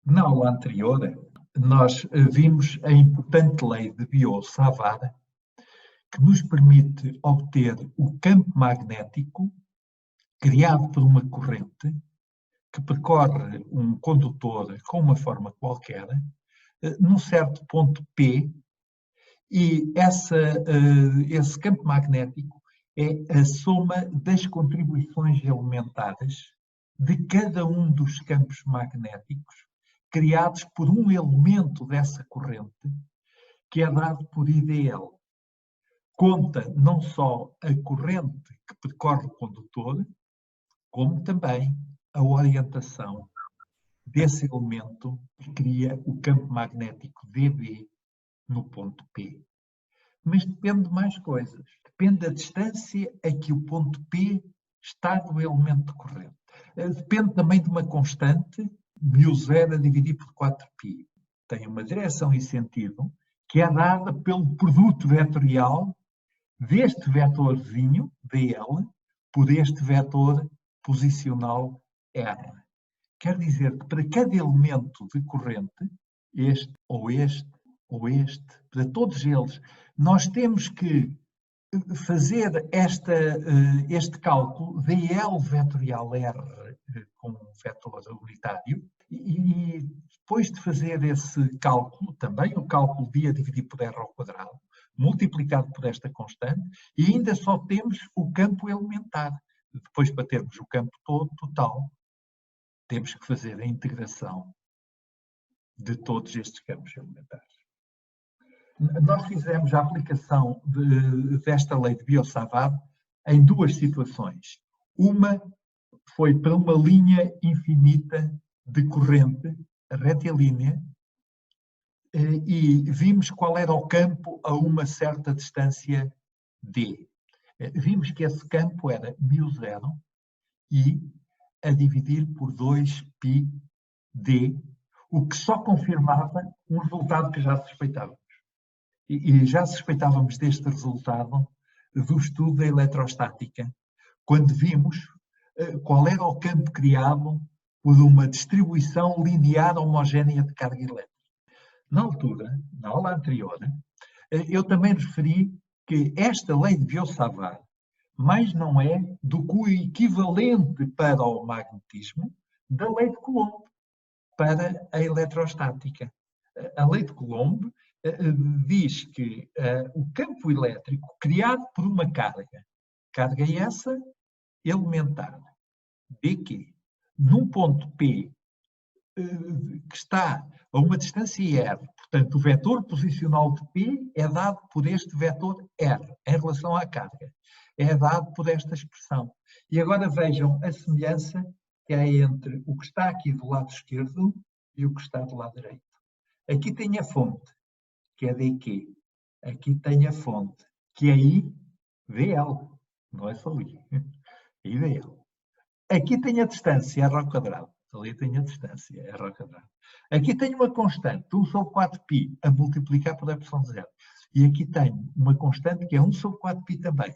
Na aula anterior, nós vimos a importante lei de Biot-Savart, que nos permite obter o campo magnético criado por uma corrente que percorre um condutor com uma forma qualquer, num certo ponto P, e esse campo magnético é a soma das contribuições elementares de cada um dos campos magnéticos criados por um elemento dessa corrente, que é dado por IDL. Conta não só a corrente que percorre o condutor, como também a orientação desse elemento que cria o campo magnético DB no ponto P. Mas depende de mais coisas. Depende da distância a que o ponto P está do elemento corrente. Depende também de uma constante, μ0 a dividir por 4π. Tem uma direção e sentido que é dada pelo produto vetorial deste vetorzinho, dl, por este vetor posicional R. Quer dizer que para cada elemento de corrente, este ou este ou este, para todos eles, nós temos que fazer este cálculo dl vetorial R com um vetor unitário, e depois de fazer esse cálculo, também o cálculo de a dividir por R ao quadrado, multiplicado por esta constante, e ainda só temos o campo elementar. Depois, para termos o campo todo, total, temos que fazer a integração de todos estes campos elementares. Nós fizemos a aplicação desta lei de Biot-Savart em duas situações. Uma foi para uma linha infinita de corrente retilínea, e vimos qual era o campo a uma certa distância D. Vimos que esse campo era μ0 e a dividir por 2πd, o que só confirmava um resultado que já suspeitávamos. E já suspeitávamos deste resultado do estudo da eletrostática, quando vimos qual era o campo criado por uma distribuição linear homogénea de carga elétrica. Na altura, na aula anterior, eu também referi que esta lei de Biot-Savart mais não é do que o equivalente para o magnetismo da lei de Coulomb para a eletrostática. A lei de Coulomb diz que o campo elétrico criado por uma carga essa elementar, dq, num ponto P, que está a uma distância R, portanto, o vetor posicional de P é dado por este vetor R, em relação à carga. É dado por esta expressão. E agora vejam a semelhança que há entre o que está aqui do lado esquerdo e o que está do lado direito. Aqui tem a fonte, que é dq. Aqui tem a fonte, que é IDL. Não é só I. IDL. Aqui tem a distância, R ao quadrado. Ali tem a distância, R ao quadrado. Aqui tenho uma constante, 1 sobre 4π, a multiplicar por ε0. E aqui tenho uma constante que é 1 sobre 4π também.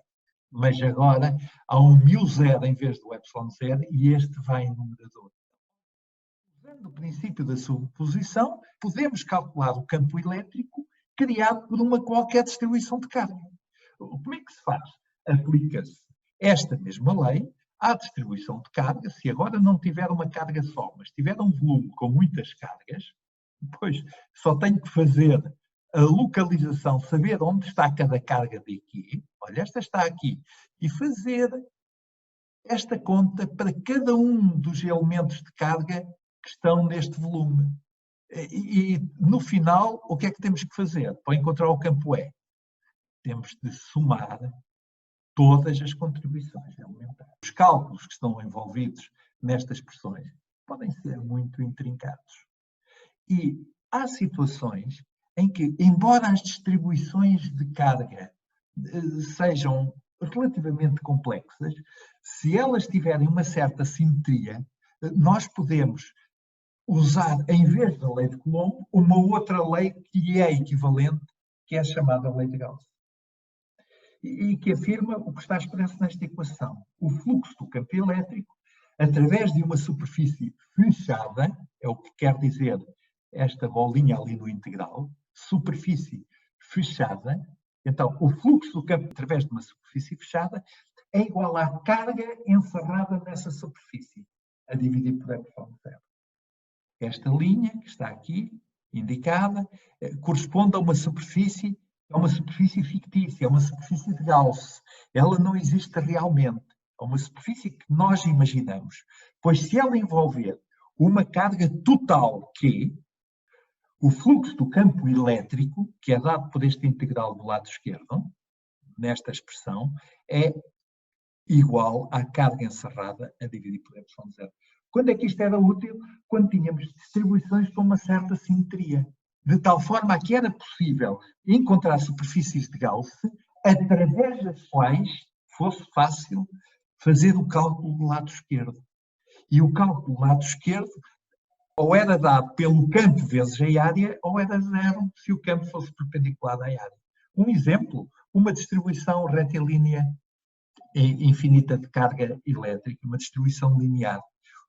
Mas agora há um μ0 em vez do ε0 e este vai em numerador. Usando o princípio da superposição, podemos calcular o campo elétrico criado por uma qualquer distribuição de carga. Como é que se faz? Aplica-se esta mesma lei à distribuição de carga. Se agora não tiver uma carga só, mas tiver um volume com muitas cargas, depois só tenho que fazer a localização, saber onde está cada carga daqui. Olha, esta está aqui. E fazer esta conta para cada um dos elementos de carga que estão neste volume. E no final, o que é que temos que fazer para encontrar o campo E? Temos de somar todas as contribuições elementares. Os cálculos que estão envolvidos nestas expressões podem ser muito intrincados. E há situações em que, embora as distribuições de carga sejam relativamente complexas, se elas tiverem uma certa simetria, nós podemos usar, em vez da lei de Coulomb, uma outra lei que é equivalente, que é a chamada lei de Gauss. E que afirma o que está expresso nesta equação. O fluxo do campo elétrico, através de uma superfície fechada, é o que quer dizer esta bolinha ali no integral, superfície fechada. Então, o fluxo do campo através de uma superfície fechada é igual à carga encerrada nessa superfície, a dividir por ε0. Esta linha que está aqui, indicada, corresponde a uma superfície fictícia, é uma superfície de Gauss. Ela não existe realmente. É uma superfície que nós imaginamos. Pois se ela envolver uma carga total Q, o fluxo do campo elétrico, que é dado por este integral do lado esquerdo, nesta expressão, é igual à carga encerrada a dividir por ε0. Quando é que isto era útil? Quando tínhamos distribuições com uma certa simetria, de tal forma que era possível encontrar superfícies de Gauss através das quais fosse fácil fazer o cálculo do lado esquerdo. E o cálculo do lado esquerdo ou era dado pelo campo vezes a área, ou era zero se o campo fosse perpendicular à área. Um exemplo, uma distribuição retilínea infinita de carga elétrica, uma distribuição linear.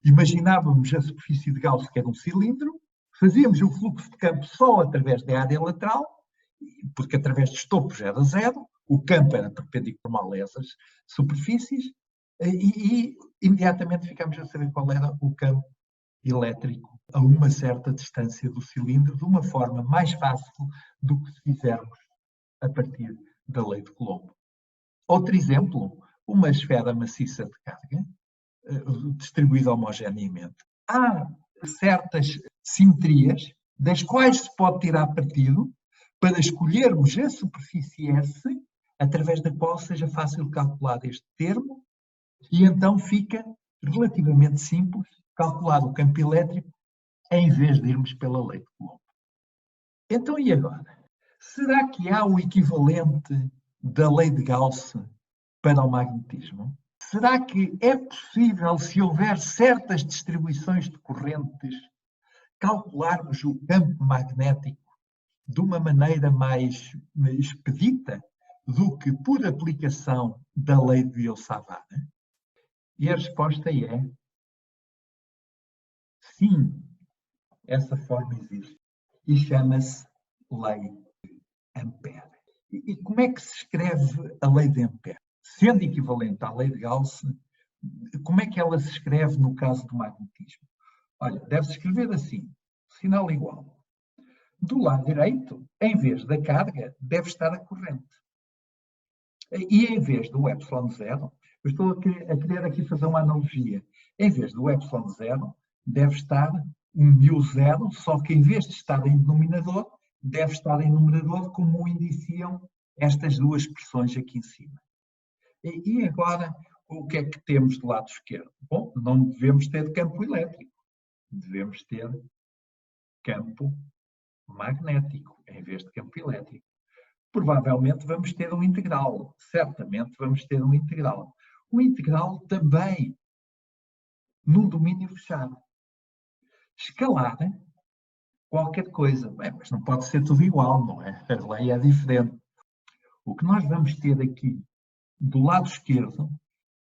Imaginávamos a superfície de Gauss, que era um cilindro, fazíamos o fluxo de campo só através da área lateral, porque através dos topos era zero, o campo era perpendicular a essas superfícies, e imediatamente ficámos a saber qual era o campo elétrico a uma certa distância do cilindro, de uma forma mais fácil do que se fizermos a partir da lei de Coulomb. Outro exemplo, uma esfera maciça de carga, distribuída homogeneamente. Há certas simetrias das quais se pode tirar partido para escolhermos a superfície S, através da qual seja fácil calcular este termo, e então fica relativamente simples calcular o campo elétrico em vez de irmos pela lei de Coulomb. Então, e agora? Será que há o equivalente da lei de Gauss para o magnetismo? Será que é possível, se houver certas distribuições de correntes, calcularmos o campo magnético de uma maneira mais expedita do que por aplicação da lei de Biot-Savart? E a resposta é sim, essa forma existe. E chama-se lei de Ampère. E como é que se escreve a lei de Ampère? Sendo equivalente à lei de Gauss, como é que ela se escreve no caso do magnetismo? Olha, deve-se escrever assim, sinal igual. Do lado direito, em vez da carga, deve estar a corrente. E em vez do ε0, eu estou a querer aqui fazer uma analogia. Em vez do ε0, deve estar um μ0, só que em vez de estar em denominador, deve estar em numerador, como o indiciam estas duas expressões aqui em cima. E agora, o que é que temos do lado esquerdo? Bom, não devemos ter campo elétrico, devemos ter campo magnético, em vez de campo elétrico. Provavelmente vamos ter um integral, certamente vamos ter um integral. Um integral também num domínio fechado. Escalar qualquer coisa. Bem, mas não pode ser tudo igual, não é? A lei é diferente. O que nós vamos ter aqui do lado esquerdo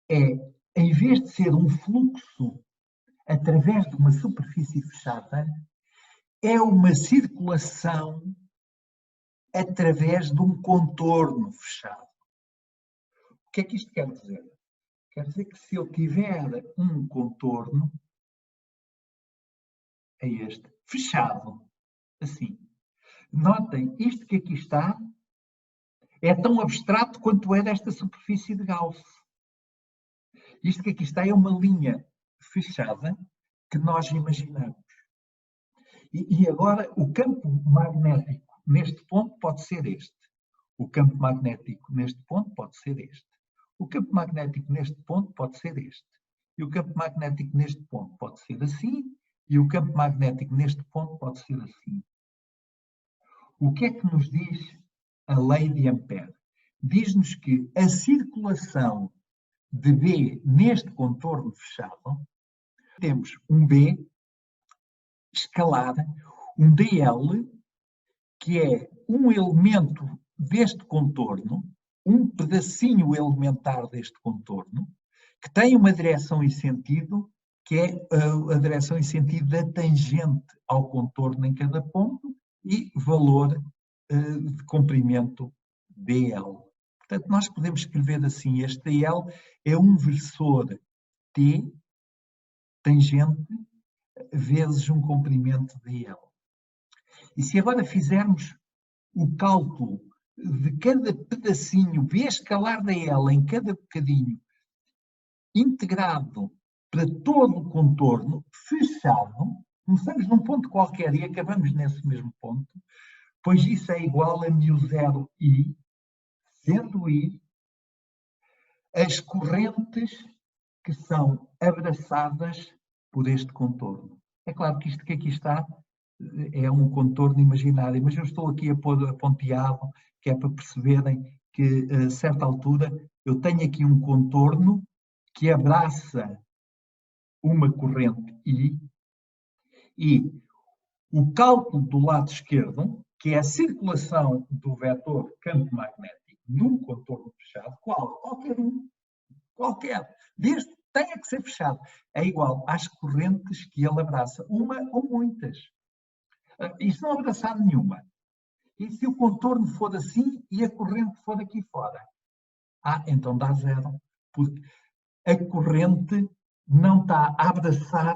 é, em vez de ser um fluxo através de uma superfície fechada, é uma circulação através de um contorno fechado. O que é que isto quer dizer? Quer dizer que se eu tiver um contorno, é este, fechado, assim. Notem, isto que aqui está é tão abstrato quanto é desta superfície de Gauss. Isto que aqui está é uma linha fechada que nós imaginamos. E agora o campo magnético neste ponto pode ser este. O campo magnético neste ponto pode ser este. O campo magnético neste ponto pode ser este. E o campo magnético neste ponto pode ser assim. E o campo magnético neste ponto pode ser assim. O que é que nos diz a lei de Ampère? Diz-nos que a circulação de B neste contorno fechado, temos um B escalar, um dl, que é um elemento deste contorno, um pedacinho elementar deste contorno, que tem uma direção e sentido que é a direção e sentido da tangente ao contorno em cada ponto, e valor de comprimento dl. Portanto, nós podemos escrever assim, este dl é um versor t tangente vezes um comprimento dl. E se agora fizermos o cálculo de cada pedacinho, v escalar dl em cada bocadinho, integrado para todo o contorno, fechado, começamos num ponto qualquer e acabamos nesse mesmo ponto, pois isso é igual a μ0i, sendo i as correntes que são abraçadas por este contorno. É claro que isto que aqui está é um contorno imaginário, mas eu estou aqui a pôr aponteado, que é para perceberem que a certa altura eu tenho aqui um contorno que abraça uma corrente I, e o cálculo do lado esquerdo, que é a circulação do vetor campo magnético num contorno fechado, qualquer, desde que tenha que ser fechado, é igual às correntes que ele abraça, uma ou muitas. E se não abraçar nenhuma, e se o contorno for assim e a corrente for aqui fora? Então dá zero, porque a corrente não está a abraçar,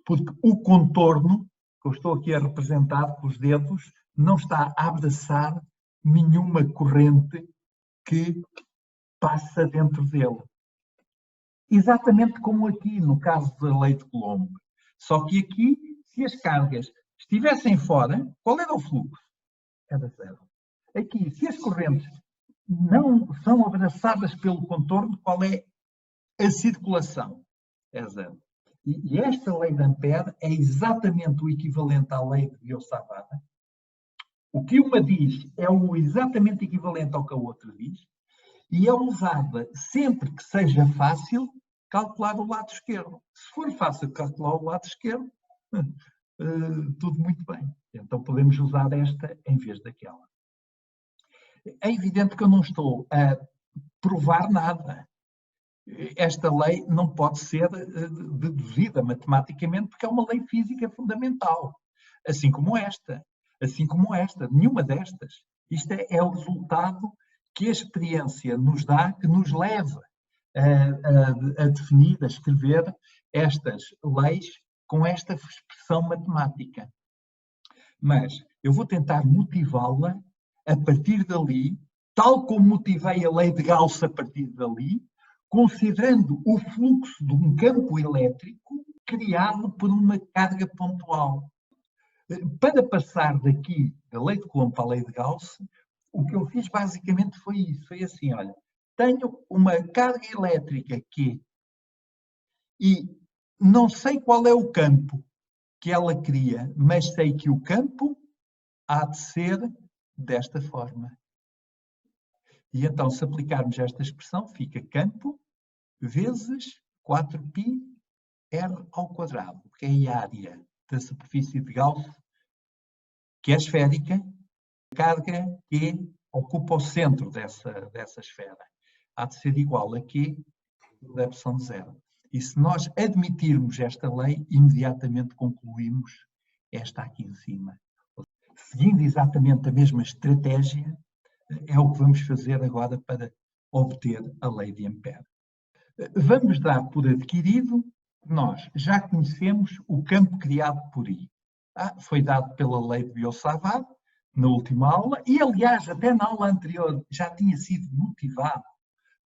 porque o contorno, que eu estou aqui a representar com os dedos, não está a abraçar nenhuma corrente que passa dentro dele. Exatamente como aqui, no caso da lei de Coulomb. Só que aqui, se as cargas estivessem fora, qual era o fluxo? Era zero. Aqui, se as correntes não são abraçadas pelo contorno, qual é a circulação? É zero. E esta lei de Ampère é exatamente o equivalente à lei de Biot-Savart. O que uma diz é o exatamente equivalente ao que a outra diz, e é usada sempre que seja fácil calcular o lado esquerdo. Se for fácil calcular o lado esquerdo, tudo muito bem. Então podemos usar esta em vez daquela. É evidente que eu não estou a provar nada. Esta lei não pode ser deduzida matematicamente porque é uma lei física fundamental. Assim como esta. Nenhuma destas. Isto é o resultado que a experiência nos dá, que nos leva a definir, a escrever estas leis com esta expressão matemática. Mas eu vou tentar motivá-la a partir dali, tal como motivei a lei de Gauss a partir dali, considerando o fluxo de um campo elétrico criado por uma carga pontual. Para passar daqui da lei de Coulomb para a lei de Gauss, o que eu fiz basicamente foi isso. Foi assim, olha, tenho uma carga elétrica Q e não sei qual é o campo que ela cria, mas sei que o campo há de ser desta forma. E então, se aplicarmos esta expressão, fica campo vezes 4πr ao quadrado, que é a área da superfície de Gauss, que é esférica, a carga que ocupa o centro dessa esfera. Há de ser igual a Q da epsilon zero. E se nós admitirmos esta lei, imediatamente concluímos esta aqui em cima. Seguindo exatamente a mesma estratégia, é o que vamos fazer agora para obter a lei de Ampère. Vamos dar por adquirido que nós já conhecemos o campo criado por I. Foi dado pela lei de Biot-Savart na última aula e, aliás, até na aula anterior já tinha sido motivado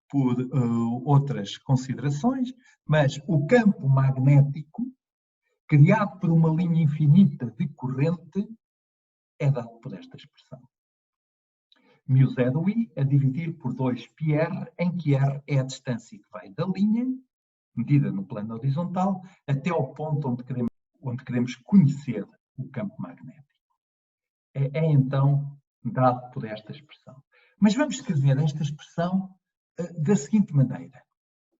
por outras considerações, mas o campo magnético criado por uma linha infinita de corrente é dado por esta expressão. μ0i a dividir por 2πr, em que r é a distância que vai da linha, medida no plano horizontal, até ao ponto onde queremos conhecer o campo magnético. É então dado por esta expressão. Mas vamos escrever esta expressão da seguinte maneira.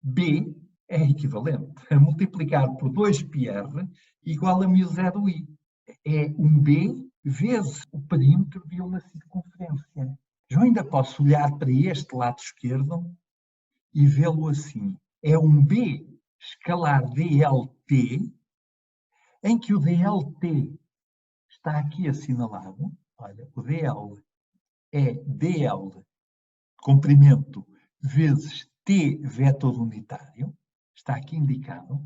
B é equivalente a multiplicar por 2πr igual a μ0i. É um B vezes o perímetro de uma circunferência. Eu ainda posso olhar para este lado esquerdo e vê-lo assim. É um B escalar DLT, em que o DLT está aqui assinalado. Olha, o DL é DL, comprimento, vezes T vetor unitário. Está aqui indicado.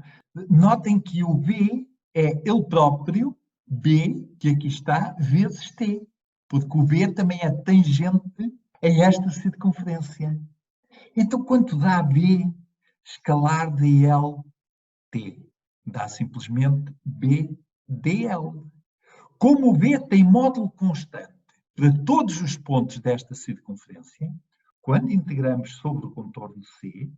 Notem que o B é ele próprio, B, que aqui está, vezes T. Porque o B também é tangente a esta circunferência. Então, quanto dá B escalar DLT? Dá simplesmente BDL. Como o B tem módulo constante para todos os pontos desta circunferência, quando integramos sobre o contorno C,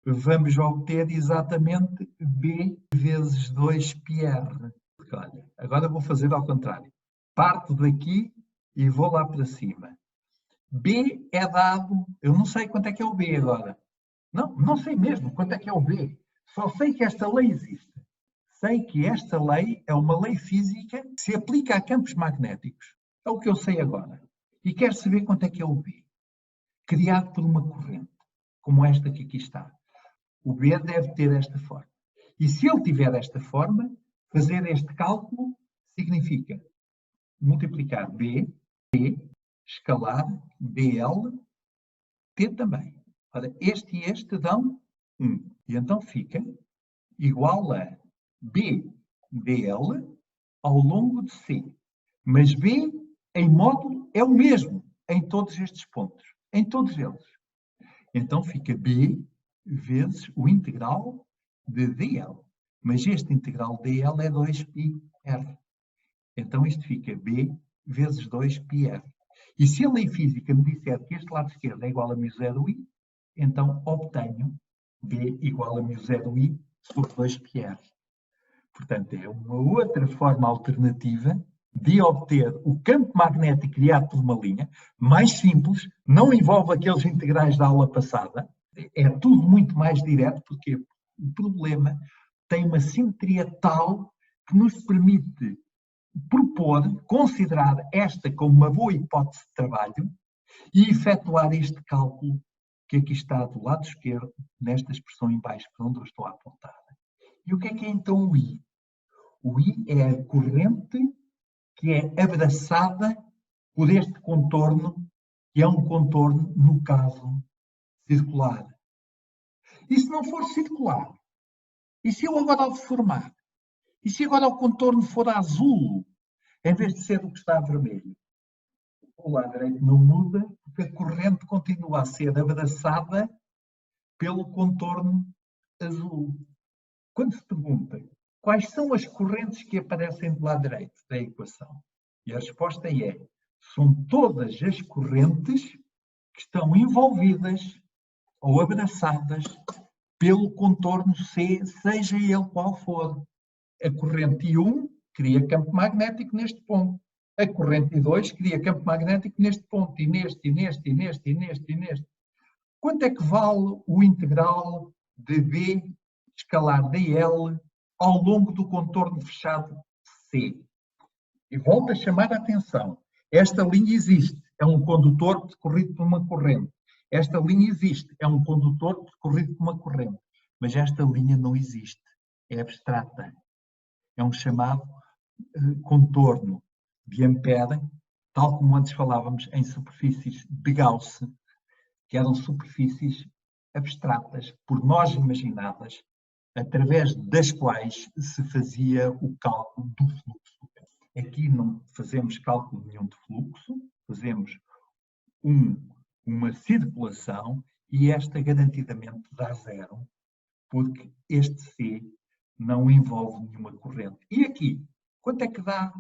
vamos obter exatamente B vezes 2πr. Olha, agora vou fazer ao contrário. Parto daqui e vou lá para cima. B é dado, eu não sei quanto é que é o B agora. Não sei mesmo quanto é que é o B. Só sei que esta lei existe. Sei que esta lei é uma lei física que se aplica a campos magnéticos. É o que eu sei agora. E quero saber quanto é que é o B. Criado por uma corrente, como esta que aqui está. O B deve ter esta forma. E se ele tiver esta forma, fazer este cálculo significa multiplicar B, T, escalar, BL, T também. Ora, este e este dão 1. E então fica igual a B, DL, ao longo de C. Mas B, em módulo, é o mesmo em todos estes pontos. Em todos eles. Então fica B vezes o integral de DL. Mas este integral DL é 2πr. Então isto fica B vezes 2πr. E se a lei física me disser que este lado esquerdo é igual a μ0i, então obtenho B igual a μ0i por 2πr. Portanto, é uma outra forma alternativa de obter o campo magnético criado por uma linha, mais simples, não envolve aqueles integrais da aula passada, é tudo muito mais direto, porque o problema tem uma simetria tal que nos permite propor, considerar esta como uma boa hipótese de trabalho e efetuar este cálculo que aqui está do lado esquerdo, nesta expressão em baixo, para onde eu estou a apontar. E o que é então o I? O I é a corrente que é abraçada por este contorno, que é um contorno, no caso, circular. E se não for circular? E se eu agora o deformar? E se agora o contorno for azul, em vez de ser o que está vermelho? O lado direito não muda, porque a corrente continua a ser abraçada pelo contorno azul. Quando se pergunta quais são as correntes que aparecem do lado direito da equação, e a resposta é: são todas as correntes que estão envolvidas ou abraçadas pelo contorno C, seja ele qual for. A corrente I1 cria campo magnético neste ponto. A corrente I2 cria campo magnético neste ponto, e neste, e neste, e neste, e neste, e neste. Quanto é que vale o integral de B escalar dl ao longo do contorno fechado C? E volto a chamar a atenção. Esta linha existe. É um condutor percorrido por uma corrente. Esta linha existe. É um condutor percorrido por uma corrente. Mas esta linha não existe. É abstrata. É um chamado contorno de Ampère, tal como antes falávamos em superfícies de Gauss, que eram superfícies abstratas, por nós imaginadas, através das quais se fazia o cálculo do fluxo. Aqui não fazemos cálculo nenhum de fluxo, fazemos uma circulação e esta garantidamente dá zero, porque este C não envolve nenhuma corrente. E aqui, quanto é que dá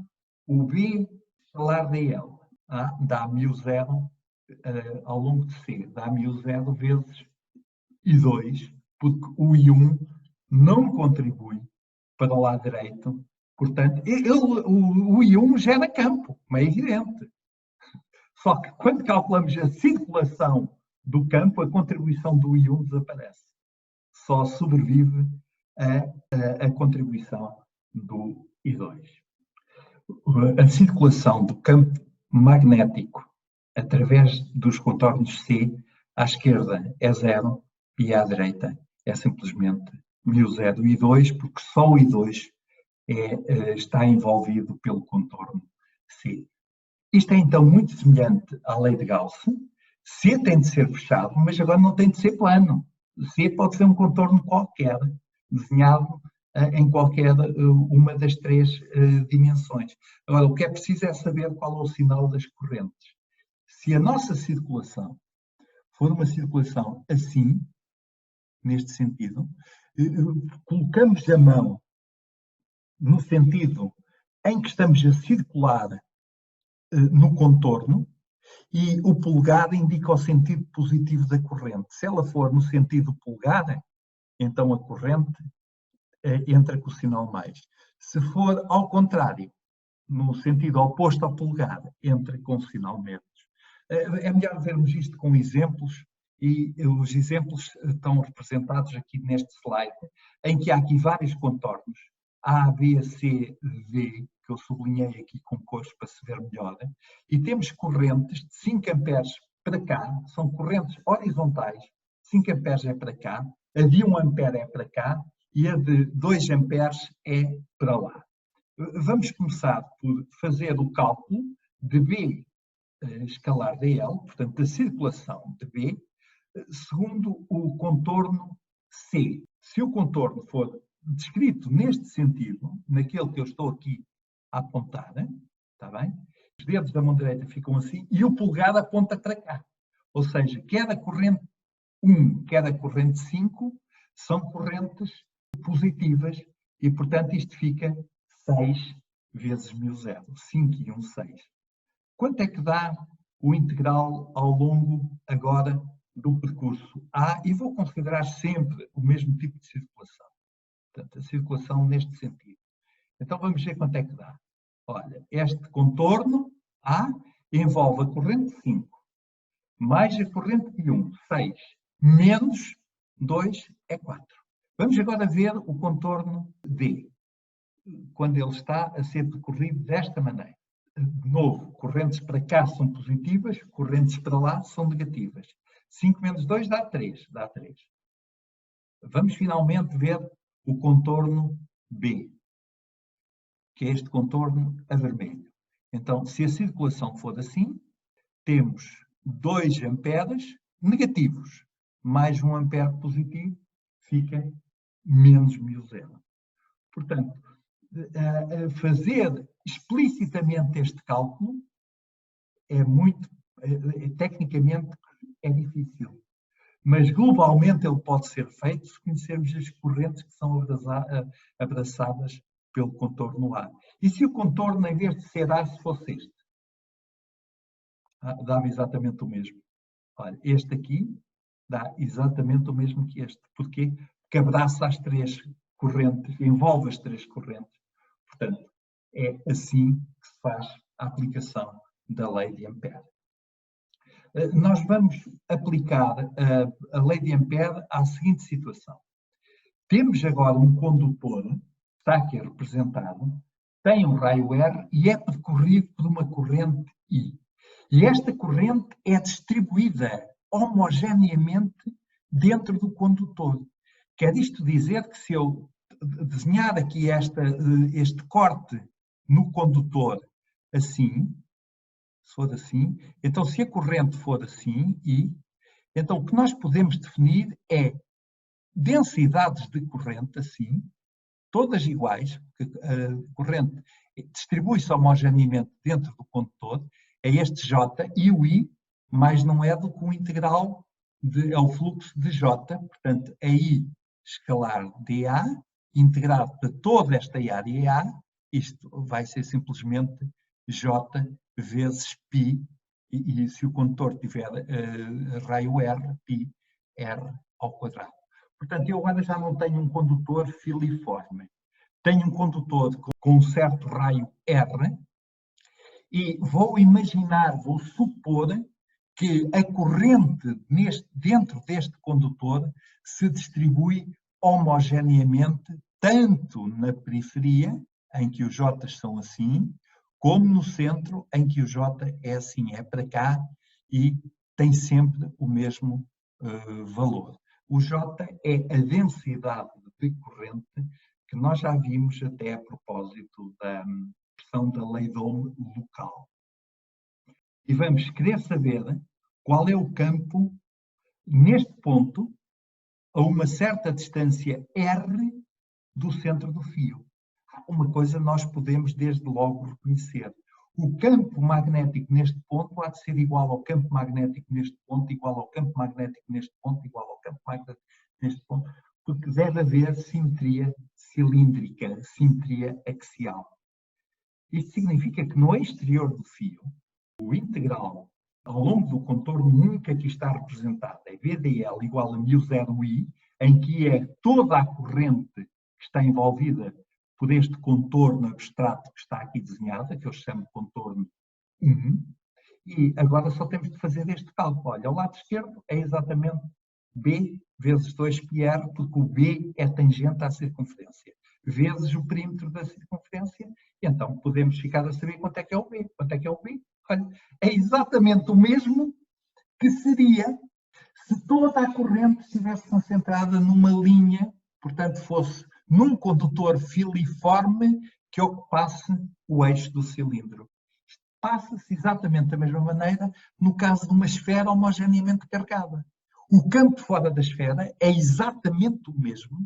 o B escalar dl? Dá μ0 ao longo de C, dá μ0 vezes I2, porque o I1 não contribui para o lado direito. Portanto, o I1 gera campo, como é evidente. Só que quando calculamos a circulação do campo, a contribuição do I1 desaparece. Só sobrevive a contribuição do I2. A circulação do campo magnético através dos contornos C, à esquerda é zero e à direita é simplesmente μ0 e 2, porque só o I2 está envolvido pelo contorno C. Isto é então muito semelhante à lei de Gauss. C tem de ser fechado, mas agora não tem de ser plano. C pode ser um contorno qualquer, desenhado em qualquer uma das três dimensões. Agora, o que é preciso é saber qual é o sinal das correntes. Se a nossa circulação for uma circulação assim, neste sentido, colocamos a mão no sentido em que estamos a circular no contorno e o polegar indica o sentido positivo da corrente. Se ela for no sentido polegar, então a corrente entra com o sinal mais. Se for ao contrário, no sentido oposto ao polegar, entra com o sinal menos. É melhor vermos isto com exemplos, e os exemplos estão representados aqui neste slide, em que há aqui vários contornos, A, B, C, D, que eu sublinhei aqui com cores para se ver melhor, e temos correntes de 5 amperes para cá, são correntes horizontais, 5 amperes é para cá, a de 1 ampere é para cá, e a de 2 amperes é para lá. Vamos começar por fazer o cálculo de B escalar dl, portanto, da circulação de B, segundo o contorno C. Se o contorno for descrito neste sentido, naquele que eu estou aqui a apontar, está bem? Os dedos da mão direita ficam assim e o polegar aponta para cá. Ou seja, quer a corrente 1, quer a corrente 5, são correntes positivas e, portanto, isto fica 6 vezes μ0. 5 e 1, 6. Quanto é que dá o integral ao longo, agora, do percurso A? E vou considerar sempre o mesmo tipo de circulação. Portanto, a circulação neste sentido. Então, vamos ver quanto é que dá. Olha, este contorno A envolve a corrente 5, mais a corrente de 1, 6, menos 2 é 4. Vamos agora ver o contorno D, quando ele está a ser percorrido desta maneira. De novo, correntes para cá são positivas, correntes para lá são negativas. 5 menos 2 dá 3. Dá 3. Vamos finalmente ver o contorno B, que é este contorno a vermelho. Então, se a circulação for assim, temos 2 amperes negativos, mais 1 ampere positivo, fica menos μ0. Portanto, fazer explicitamente este cálculo é muito, tecnicamente, é difícil. Mas, globalmente, ele pode ser feito se conhecermos as correntes que são abraçadas pelo contorno A. E se o contorno, em vez de ser A, se fosse este? Dava exatamente o mesmo. Olha, este aqui dá exatamente o mesmo que este. Porquê? Porque abraça as três correntes, envolve as três correntes. Portanto, é assim que se faz a aplicação da lei de Ampère. Nós vamos aplicar a lei de Ampère à seguinte situação. Temos agora um condutor, está aqui representado, tem um raio R e é percorrido por uma corrente I. E esta corrente é distribuída homogeneamente dentro do condutor. Quer isto dizer que se eu desenhar aqui este corte no condutor assim, se for assim, então se a corrente for assim, então o que nós podemos definir é densidades de corrente assim, todas iguais, porque a corrente distribui-se homogeneamente dentro do condutor, é este J, e o I, mais não é do que o integral, é o fluxo de J, portanto, é I escalar dA, integrado para toda esta área A, isto vai ser simplesmente J vezes π, e se o condutor tiver raio R, π, R ao quadrado. Portanto, eu agora já não tenho um condutor filiforme. Tenho um condutor com um certo raio R e vou imaginar, vou supor que a corrente dentro deste condutor se distribui homogeneamente tanto na periferia, em que os J são assim, como no centro, em que o J é assim, é para cá e tem sempre o mesmo valor. O J é a densidade de de corrente que nós já vimos até a propósito da questão da lei de Ohm local. E vamos querer saber qual é o campo neste ponto, a uma certa distância R do centro do fio. Uma coisa nós podemos desde logo reconhecer. O campo magnético neste ponto há de ser igual ao campo magnético neste ponto, igual ao campo magnético neste ponto, igual ao campo magnético neste ponto, porque deve haver simetria cilíndrica, simetria axial. Isto significa que no exterior do fio, o integral ao longo do contorno 1 que aqui está representado é VdL igual a μ0I, em que é toda a corrente que está envolvida por este contorno abstrato que está aqui desenhado, que eu chamo de contorno 1, e agora só temos de fazer este cálculo. Olha, ao lado esquerdo é exatamente B vezes 2πr, porque o B é tangente à circunferência, vezes o perímetro da circunferência, e então podemos ficar a saber quanto é que é o B. Quanto é que é o B? Olha, é exatamente o mesmo que seria se toda a corrente estivesse concentrada numa linha, portanto fosse num condutor filiforme que ocupasse o eixo do cilindro. Passa-se exatamente da mesma maneira no caso de uma esfera homogeneamente carregada. O campo fora da esfera é exatamente o mesmo,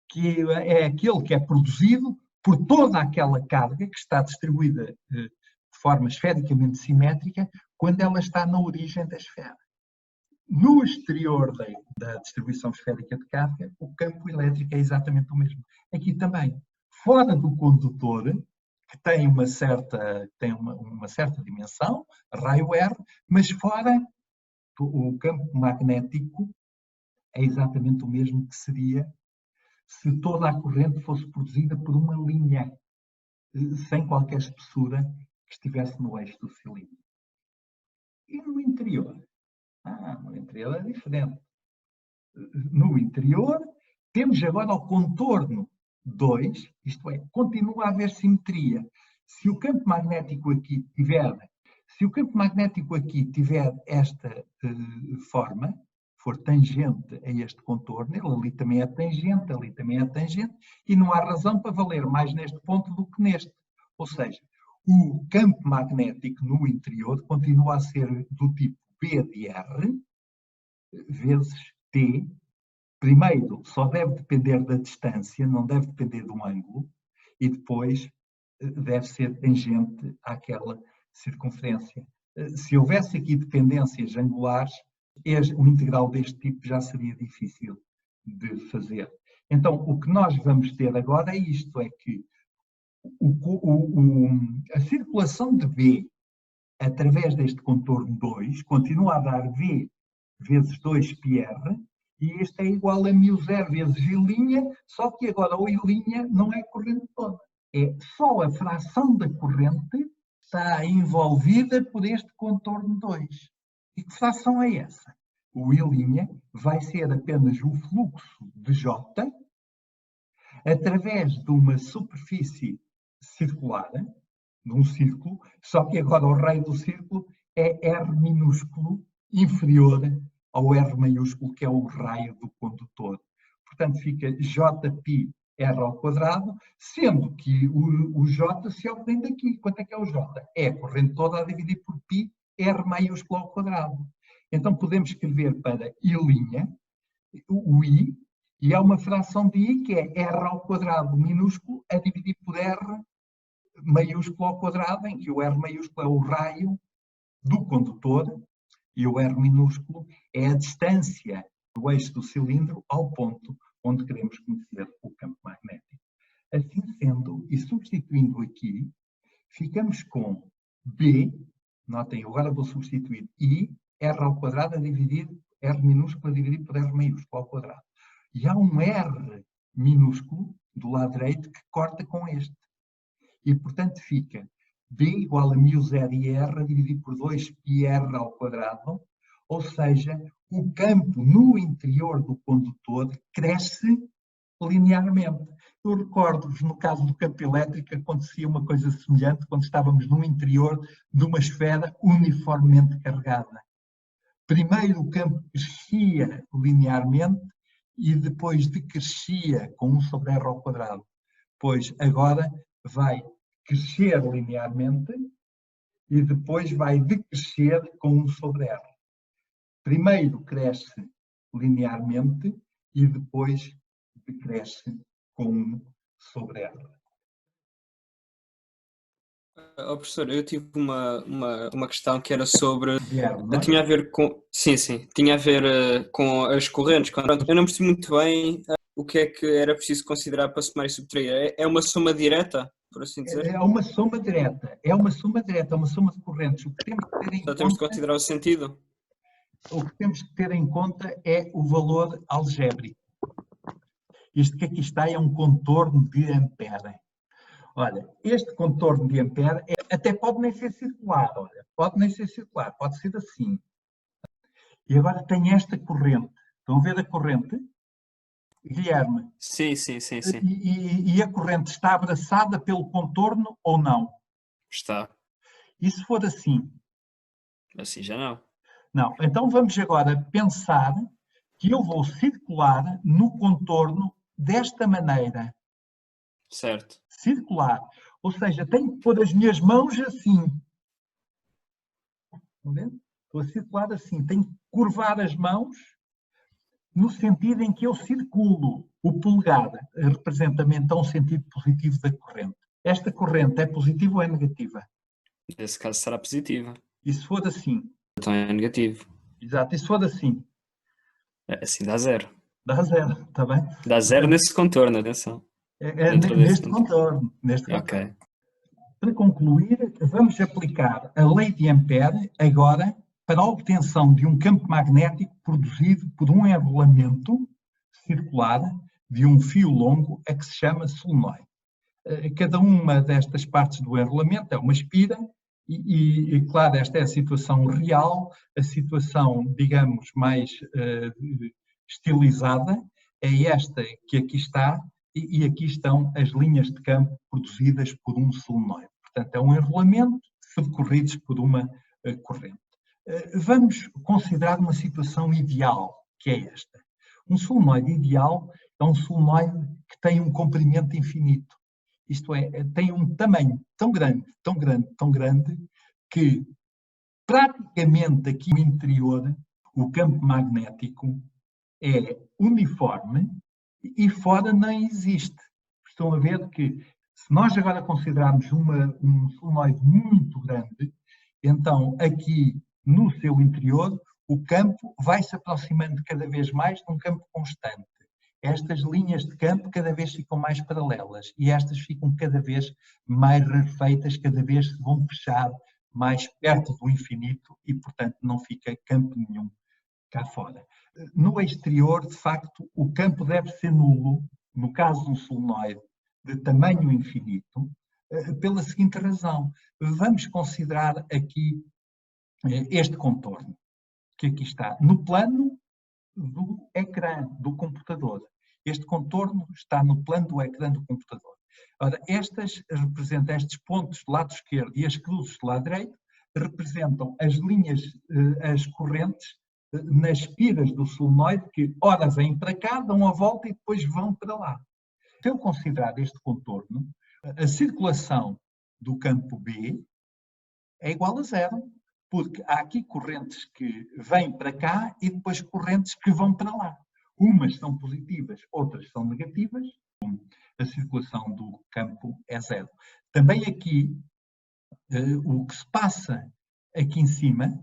que é aquele que é produzido por toda aquela carga que está distribuída de forma esfericamente simétrica quando ela está na origem da esfera. No exterior da distribuição esférica de carga, o campo elétrico é exatamente o mesmo. Aqui também, fora do condutor, que tem uma certa dimensão, raio R, mas fora, o campo magnético é exatamente o mesmo que seria se toda a corrente fosse produzida por uma linha, sem qualquer espessura, que estivesse no eixo do cilindro. E no interior? No interior é diferente. No interior, temos agora o contorno 2, isto é, continua a haver simetria. Se o campo magnético aqui tiver esta forma, for tangente a este contorno, ele ali também é tangente, ali também é tangente, e não há razão para valer mais neste ponto do que neste. Ou seja, o campo magnético no interior continua a ser do tipo B de R vezes T. Primeiro, só deve depender da distância, não deve depender do ângulo, e depois deve ser tangente àquela circunferência. Se houvesse aqui dependências angulares, o integral deste tipo já seria difícil de fazer. Então, o que nós vamos ter agora é isto, é que a circulação de B através deste contorno 2 continua a dar V vezes 2πr, e este é igual a μ0 vezes I', só que agora o I' não é a corrente toda. É só a fração da corrente que está envolvida por este contorno 2. E que fração é essa? O I' vai ser apenas o fluxo de J através de uma superfície circular, de um círculo, só que agora o raio do círculo é R minúsculo inferior ao R maiúsculo, que é o raio do condutor. Portanto, fica Jπ R ao quadrado, sendo que o J se obtém daqui. Quanto é que é o J? É a corrente toda a dividir por π, R maiúsculo ao quadrado. Então, podemos escrever para I', o I, e há uma fração de I que é R ao quadrado minúsculo a dividir por R maiúsculo ao quadrado, em que o R maiúsculo é o raio do condutor e o R minúsculo é a distância do eixo do cilindro ao ponto onde queremos conhecer o campo magnético. Assim sendo, e substituindo aqui, ficamos com B, notem, agora vou substituir I, R ao quadrado a dividir, R minúsculo a dividir por R maiúsculo ao quadrado. E há um R minúsculo do lado direito que corta com este. E, portanto, fica B igual a μ0 e R a dividir por 2πr ao quadrado, ou seja, o campo no interior do condutor cresce linearmente. Eu recordo-vos, no caso do campo elétrico, acontecia uma coisa semelhante quando estávamos no interior de uma esfera uniformemente carregada. Primeiro o campo crescia linearmente e depois decrescia com 1 sobre r ao quadrado. Pois agora vai crescer linearmente e depois vai decrescer com 1 sobre r. Primeiro cresce linearmente e depois decresce com 1 sobre r. Professor, eu tive uma questão que era sobre... Guilherme, não é? Tinha a ver com... Sim, tinha a ver com as correntes. Eu não percebi muito bem o que é que era preciso considerar para somar e subtrair. É uma soma direta, por assim dizer? É uma soma direta, é uma soma de correntes. O que temos que ter em Só temos de conta, considerar o sentido. o que temos que ter em conta é o valor algébrico. Isto que aqui está é um contorno de Ampère. Olha, este contorno de Ampère até pode nem ser circular, olha, pode nem ser circular, pode ser assim. E agora tem esta corrente. Estão a ver a corrente? Guilherme. Sim. E a corrente está abraçada pelo contorno ou não? Está. E se for assim? Assim já não. Não. Então vamos agora pensar que eu vou circular no contorno desta maneira. Certo. Circular. Ou seja, tenho que pôr as minhas mãos assim. Estão a ver? Estou a circular assim. Tenho que curvar as mãos no sentido em que eu circulo. O polegar representa então o sentido positivo da corrente. Esta corrente é positiva ou é negativa? Nesse caso será positiva. E se for assim? Então é negativo. Exato. E se for assim? Assim dá zero. Dá zero, está bem? Dá zero nesse contorno, atenção. Neste contorno. Ok. Para concluir, vamos aplicar a lei de Ampère agora para a obtenção de um campo magnético produzido por um enrolamento circular de um fio longo a que se chama solenoide. Cada uma destas partes do enrolamento é uma espira e claro, esta é a situação real, a situação, digamos, mais estilizada é esta que aqui está, e aqui estão as linhas de campo produzidas por um solenoide. Portanto, é um enrolamento percorridos por uma corrente. Vamos considerar uma situação ideal, que é esta. Um solenoide ideal é um solenoide que tem um comprimento infinito. Isto é, tem um tamanho tão grande, que praticamente aqui no interior o campo magnético é uniforme e fora não existe. Estão a ver que, se nós agora considerarmos um solenoide muito grande, então aqui no seu interior o campo vai se aproximando cada vez mais de um campo constante. Estas linhas de campo cada vez ficam mais paralelas e estas ficam cada vez mais rarefeitas, cada vez se vão fechar mais perto do infinito e, portanto, não fica campo nenhum cá fora. No exterior, de facto, o campo deve ser nulo, no caso de um solenoide de tamanho infinito, pela seguinte razão. Vamos considerar aqui este contorno, que aqui está, no plano do ecrã do computador. Este contorno está no plano do ecrã do computador. Ora, estas representam estes pontos do lado esquerdo e as cruzes do lado direito, representam as linhas, as correntes nas espiras do solenoide que ora vêm para cá, dão a volta e depois vão para lá. Se eu considerar este contorno, a circulação do campo B é igual a zero, porque há aqui correntes que vêm para cá e depois correntes que vão para lá. Umas são positivas, outras são negativas. A circulação do campo é zero. Também aqui, o que se passa aqui em cima,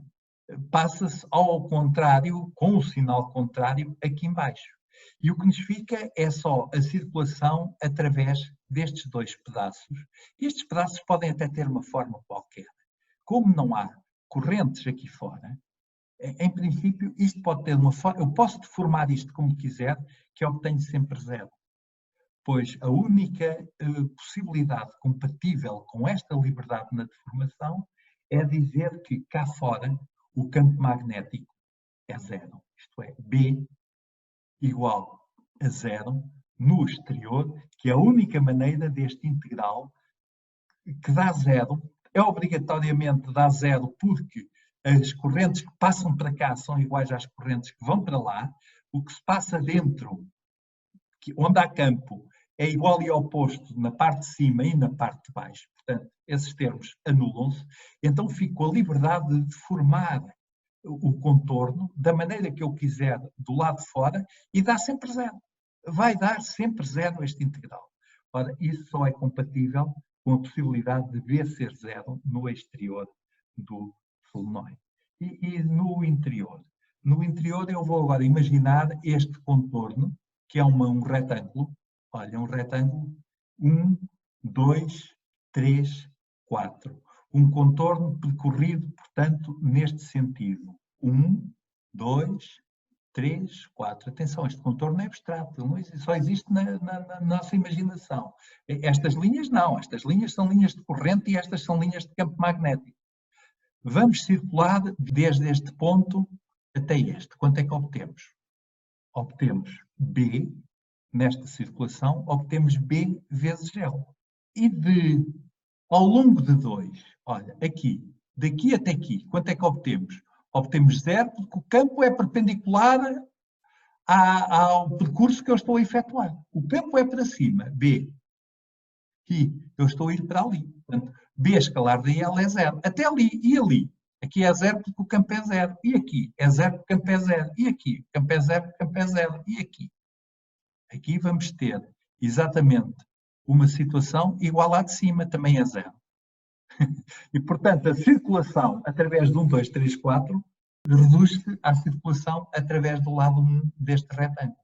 passa-se ao contrário, com o sinal contrário aqui em baixo. E o que nos fica é só a circulação através destes dois pedaços. Estes pedaços podem até ter uma forma qualquer. Como não há correntes aqui fora, em princípio isto pode ter uma forma, eu posso deformar isto como quiser, que eu obtenho sempre zero. Pois a única possibilidade compatível com esta liberdade na deformação é dizer que cá fora o campo magnético é zero. Isto é, B igual a zero no exterior, que é a única maneira deste integral que dá zero, é obrigatoriamente dá zero porque as correntes que passam para cá são iguais às correntes que vão para lá. o que se passa dentro, onde há campo, é igual e oposto na parte de cima e na parte de baixo. Portanto, esses termos anulam-se. Então fico a liberdade de formar o contorno da maneira que eu quiser do lado de fora e dá sempre zero. Vai dar sempre zero este integral. Ora, isso só é compatível com a possibilidade de B ser zero no exterior do solenoide. E no interior? No interior eu vou agora imaginar este contorno, que é um retângulo. Olha, um retângulo 1, 2, 3, 4. Um contorno percorrido, portanto, neste sentido. 1, 2, 3, 4. Atenção, este contorno é abstrato, só existe na nossa imaginação. Estas linhas não, estas linhas são linhas de corrente e estas são linhas de campo magnético. Vamos circular desde este ponto até este. Quanto é que obtemos? Obtemos B, nesta circulação, obtemos B vezes L. E ao longo de 2, olha, aqui, daqui até aqui, quanto é que obtemos? Obtemos zero, porque o campo é perpendicular ao percurso que eu estou a efetuar. O campo é para cima, B. E eu estou a ir para ali. Portanto, B escalar de L é zero. Até ali e ali. Aqui é zero porque o campo é zero. E aqui é zero porque o campo é zero. E aqui, o campo é zero porque o campo é zero. E aqui. Aqui vamos ter exatamente uma situação igual à de cima, também é zero. E, portanto, a circulação através de 1, 2, 3, 4 reduz-se à circulação através do lado 1 deste retângulo,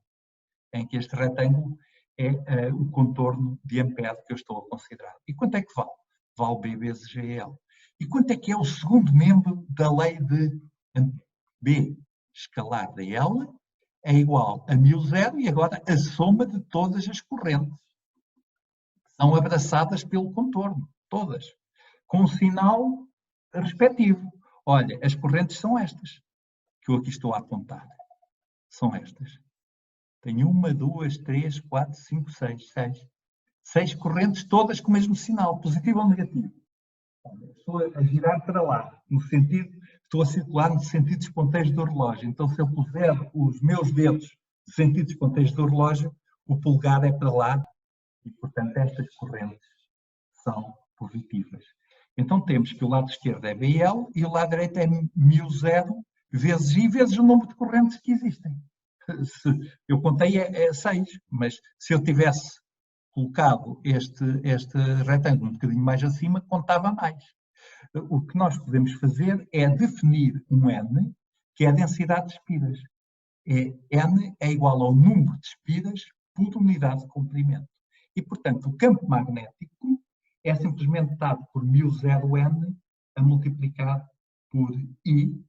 em que este retângulo é o contorno de Ampère que eu estou a considerar. E quanto é que vale? Vale B vezes GL. E quanto é que é o segundo membro da lei de Ampère? B escalar de L é igual a μ0 e agora a soma de todas as correntes que são abraçadas pelo contorno, todas, com um sinal respectivo. Olha, as correntes são estas, que eu aqui estou a apontar. São estas. Tenho 1, 2, 3, 4, 5, 6. 6 correntes, todas com o mesmo sinal, positivo ou negativo. Estou a girar para lá, no sentido, estou a circular no sentido dos ponteiros do relógio. Então, se eu puser os meus dedos no sentido dos ponteiros do relógio, o polegar é para lá e, portanto, estas correntes são positivas. Então, temos que o lado esquerdo é BL e o lado direito é μ0 vezes I vezes o número de correntes que existem. Eu contei é 6, mas se eu tivesse colocado este retângulo um bocadinho mais acima, contava mais. O que nós podemos fazer é definir um N, que é a densidade de espiras. N é igual ao número de espiras por unidade de comprimento. E, portanto, o campo magnético é simplesmente dado por μ0N a multiplicar por I,